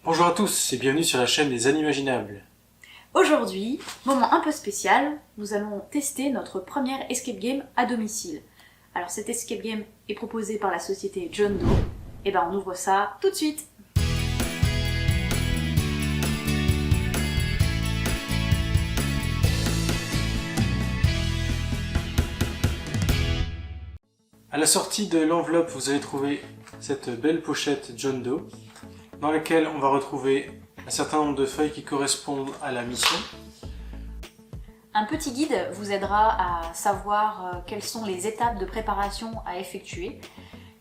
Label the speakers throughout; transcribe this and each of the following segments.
Speaker 1: Bonjour à tous et bienvenue sur la chaîne des Animaginables.
Speaker 2: Aujourd'hui, moment un peu spécial, nous allons tester notre première escape game à domicile. Alors cette escape game est proposée par la société John Doe, et on ouvre ça tout de suite.
Speaker 1: À la sortie de l'enveloppe, vous allez trouver cette belle pochette John Doe, dans laquelle on va retrouver un certain nombre de feuilles qui correspondent à la mission.
Speaker 2: Un petit guide vous aidera à savoir quelles sont les étapes de préparation à effectuer.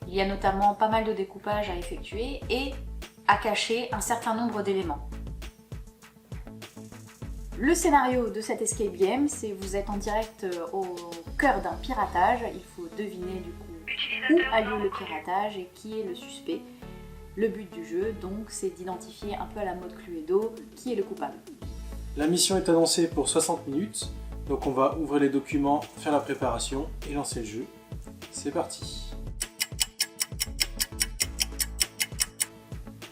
Speaker 2: Il y a notamment pas mal de découpage à effectuer et à cacher un certain nombre d'éléments. Le scénario de cette escape game, c'est vous êtes en direct au cœur d'un piratage. Il faut deviner du coup où a lieu le piratage et qui est le suspect. Le but du jeu, donc, c'est d'identifier un peu à la mode Cluedo qui est le coupable.
Speaker 1: La mission est annoncée pour 60 minutes, donc on va ouvrir les documents, faire la préparation et lancer le jeu. C'est parti.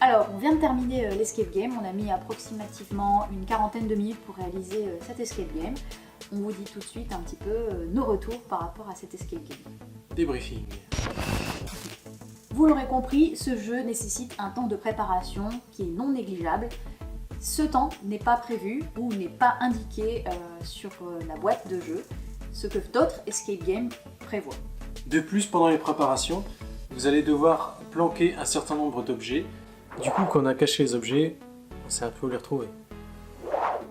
Speaker 2: Alors, on vient de terminer l'escape game, on a mis approximativement une quarantaine de minutes pour réaliser cette escape game. On vous dit tout de suite un petit peu nos retours par rapport à cette escape game.
Speaker 1: Débriefing.
Speaker 2: Vous l'aurez compris, ce jeu nécessite un temps de préparation qui est non négligeable. Ce temps n'est pas prévu ou n'est pas indiqué sur la boîte de jeu, ce que d'autres escape games prévoient.
Speaker 1: De plus, pendant les préparations, vous allez devoir planquer un certain nombre d'objets. Du coup, quand on a caché les objets, on sait un peu où les retrouver.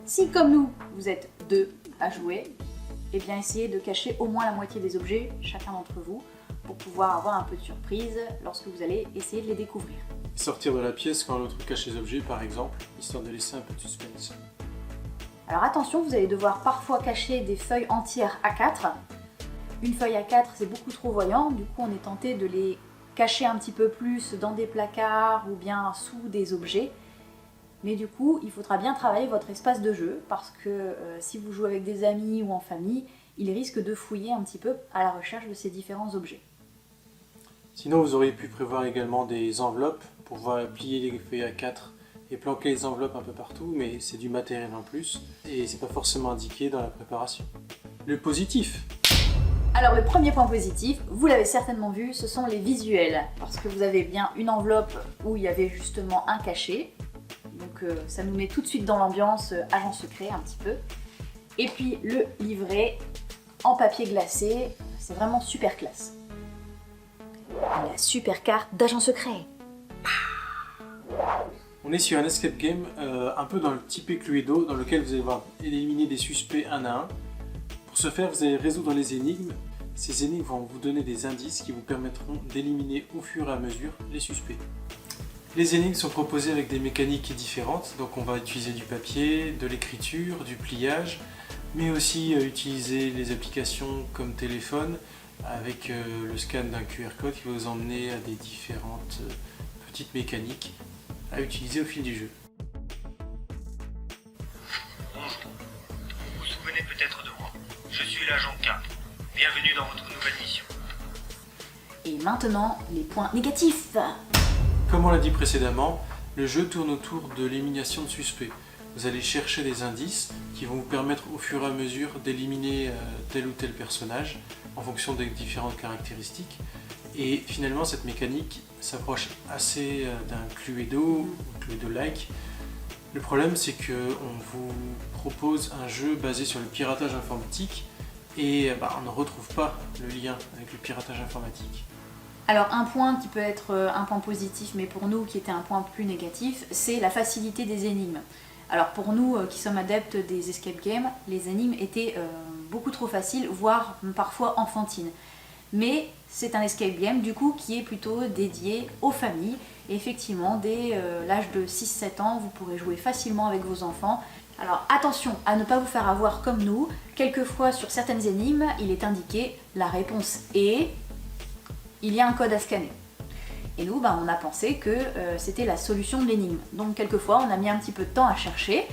Speaker 2: Si, comme nous, vous êtes deux à jouer, eh bien essayez de cacher au moins la moitié des objets, chacun d'entre vous, pour pouvoir avoir un peu de surprise lorsque vous allez essayer de les découvrir.
Speaker 1: Sortir de la pièce quand l'autre cache les objets, par exemple, histoire de laisser un peu de suspense.
Speaker 2: Alors attention, vous allez devoir parfois cacher des feuilles entières A4. Une feuille A4, c'est beaucoup trop voyant, du coup on est tenté de les cacher un petit peu plus dans des placards ou bien sous des objets. Mais du coup, il faudra bien travailler votre espace de jeu parce que si vous jouez avec des amis ou en famille, ils risquent de fouiller un petit peu à la recherche de ces différents objets.
Speaker 1: Sinon, vous auriez pu prévoir également des enveloppes pour pouvoir plier les feuilles A4 et planquer les enveloppes un peu partout, mais c'est du matériel en plus et c'est pas forcément indiqué dans la préparation. Le positif.
Speaker 2: Alors le premier point positif, vous l'avez certainement vu, ce sont les visuels. Parce que vous avez bien une enveloppe où il y avait justement un cachet. Donc ça nous met tout de suite dans l'ambiance agent secret un petit peu. Et puis le livret en papier glacé, c'est vraiment super classe. Et la super carte d'agent secret.
Speaker 1: On est sur un escape game un peu dans le type Cluedo, dans lequel vous allez devoir éliminer des suspects un à un. Pour ce faire, vous allez résoudre les énigmes. Ces énigmes vont vous donner des indices qui vous permettront d'éliminer au fur et à mesure les suspects. Les énigmes sont proposées avec des mécaniques différentes, donc on va utiliser du papier, de l'écriture, du pliage, mais aussi utiliser les applications comme téléphone avec le scan d'un QR code qui va vous emmener à des différentes petites mécaniques à utiliser au fil du jeu.
Speaker 3: Bonjour, vous vous souvenez peut-être de moi. Je suis l'agent K. Bienvenue dans votre nouvelle mission.
Speaker 2: Et maintenant, les points négatifs.
Speaker 1: Comme on l'a dit précédemment, le jeu tourne autour de l'élimination de suspects. Vous allez chercher des indices qui vont vous permettre au fur et à mesure d'éliminer tel ou tel personnage en fonction des différentes caractéristiques. Et finalement, cette mécanique s'approche assez d'un Cluedo, Cluedo-like. Le problème, c'est qu'on vous propose un jeu basé sur le piratage informatique et on ne retrouve pas le lien avec le piratage informatique.
Speaker 2: Alors un point qui peut être un point positif, mais pour nous qui était un point plus négatif, c'est la facilité des énigmes. Alors pour nous qui sommes adeptes des escape games, les énigmes étaient beaucoup trop faciles, voire parfois enfantines. Mais c'est un escape game du coup qui est plutôt dédié aux familles. Et effectivement, dès l'âge de 6-7 ans, vous pourrez jouer facilement avec vos enfants. Alors attention à ne pas vous faire avoir comme nous. Quelquefois sur certaines énigmes, il est indiqué la réponse est... il y a un code à scanner. Et nous, on a pensé que c'était la solution de l'énigme. Donc quelquefois, on a mis un petit peu de temps à chercher,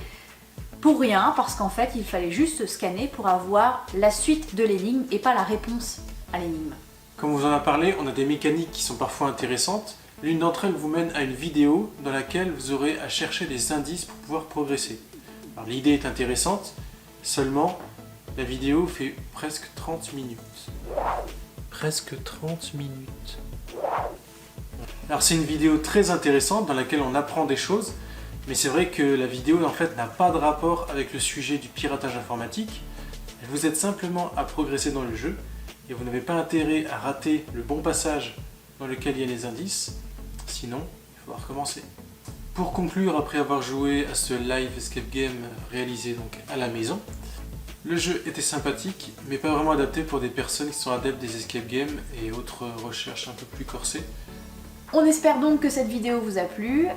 Speaker 2: pour rien, parce qu'en fait, il fallait juste scanner pour avoir la suite de l'énigme et pas la réponse à l'énigme.
Speaker 1: Comme on vous en a parlé, on a des mécaniques qui sont parfois intéressantes, L'une d'entre elles vous mène à une vidéo dans laquelle vous aurez à chercher des indices pour pouvoir progresser. Alors l'idée est intéressante, seulement la vidéo fait presque 30 minutes. Presque 30 minutes. Alors c'est une vidéo très intéressante dans laquelle on apprend des choses, mais c'est vrai que la vidéo en fait n'a pas de rapport avec le sujet du piratage informatique. Elle vous aide simplement à progresser dans le jeu et vous n'avez pas intérêt à rater le bon passage dans lequel il y a les indices, sinon il faudra recommencer. Pour conclure, après avoir joué à ce live escape game réalisé donc à la maison, le jeu était sympathique, mais pas vraiment adapté pour des personnes qui sont adeptes des escape games et autres recherches un peu plus corsées.
Speaker 2: On espère donc que cette vidéo vous a plu.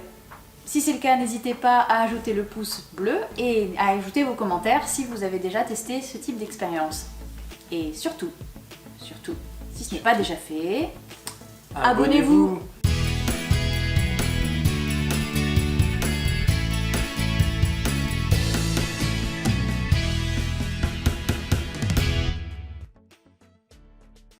Speaker 2: Si c'est le cas, n'hésitez pas à ajouter le pouce bleu et à ajouter vos commentaires si vous avez déjà testé ce type d'expérience. Et surtout, si ce n'est pas déjà fait, abonnez-vous.